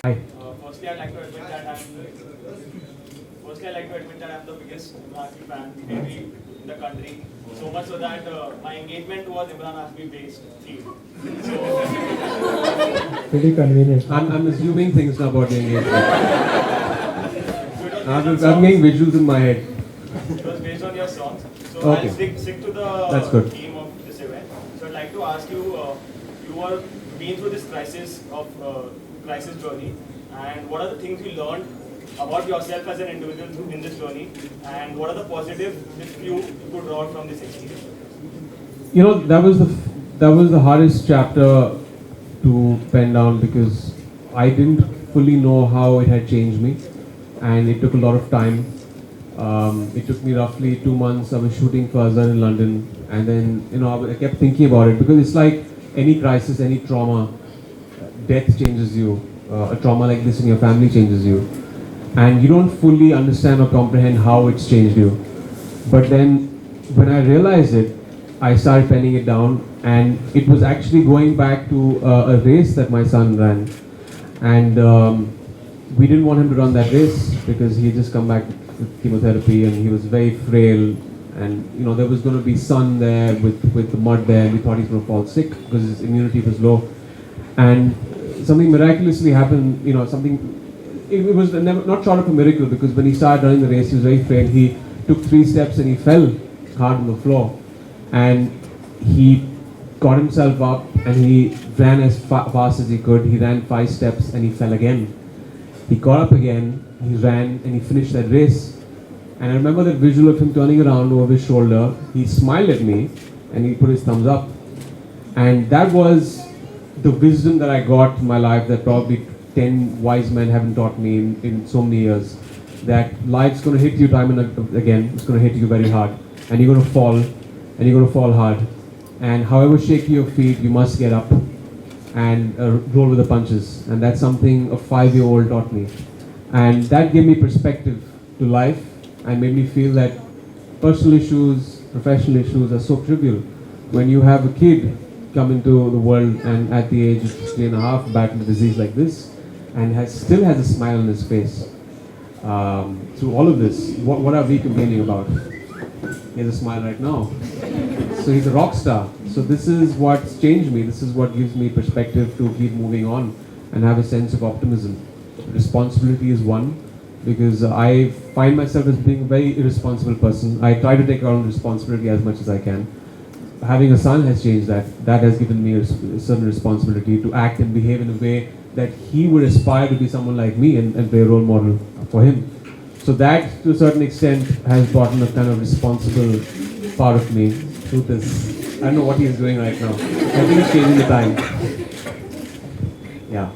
Hi. Firstly, I'd like to admit that I'm the biggest Emraan Hashmi fan maybe in the country. So much so that my engagement was Emraan Hashmi based theme. So, Pretty convenient. I'm assuming things now about the engagement. so it was I'm based on getting visuals in my head. It was based on your songs. So Okay. I'll stick to That's the good. theme of this event. So I'd like to ask you, you were been through this crisis journey, and what are the things you learned about yourself as an individual in this journey, and what are the positives if you could draw from this experience? You know, that was the hardest chapter to pen down because I didn't fully know how it had changed me, and it took a lot of time. It took me roughly 2 months. I was shooting for Azhar in London, and then I kept thinking about it because it's like any crisis, any trauma, death changes you. A trauma like this in your family changes you, and you don't fully understand or comprehend how it's changed you. But then, when I realized it, I started penning it down, and it was actually going back to a race that my son ran, and we didn't want him to run that race because he had just come back with chemotherapy and he was very frail, and there was going to be sun there with the mud there, and we thought he's going to fall sick because his immunity was low, and something miraculously happened. It was not short of a miracle because when he started running the race, he was very frail. He took 3 steps and he fell hard on the floor, and he got himself up and he ran as fast as he could. He ran 5 steps and he fell again. He got up again, he ran, and he finished that race. And I remember that visual of him turning around over his shoulder. He smiled at me and he put his thumbs up. And that was the wisdom that I got in my life that probably 10 wise men haven't taught me in so many years. That life's going to hit you time and again. It's going to hit you very hard. And you're going to fall. And you're going to fall hard. And however shaky your feet, you must get up and roll with the punches. And that's something a 5-year-old taught me. And that gave me perspective to life and made me feel that personal issues, professional issues are so trivial. When you have a kid come into the world and at the age of 3.5 battle a disease like this and still has a smile on his face. Through all of this, what are we complaining about? He has a smile right now. So he's a rock star. So this is what's changed me. This is what gives me perspective to keep moving on and have a sense of optimism. Responsibility is one, because I find myself as being a very irresponsible person. I try to take on responsibility as much as I can. Having a son has changed that. That has given me a certain responsibility to act and behave in a way that he would aspire to be someone like me and be a role model for him. So that, to a certain extent, has brought in a kind of responsible part of me through this. I don't know what he is doing right now. I think he's changing the time. Yeah.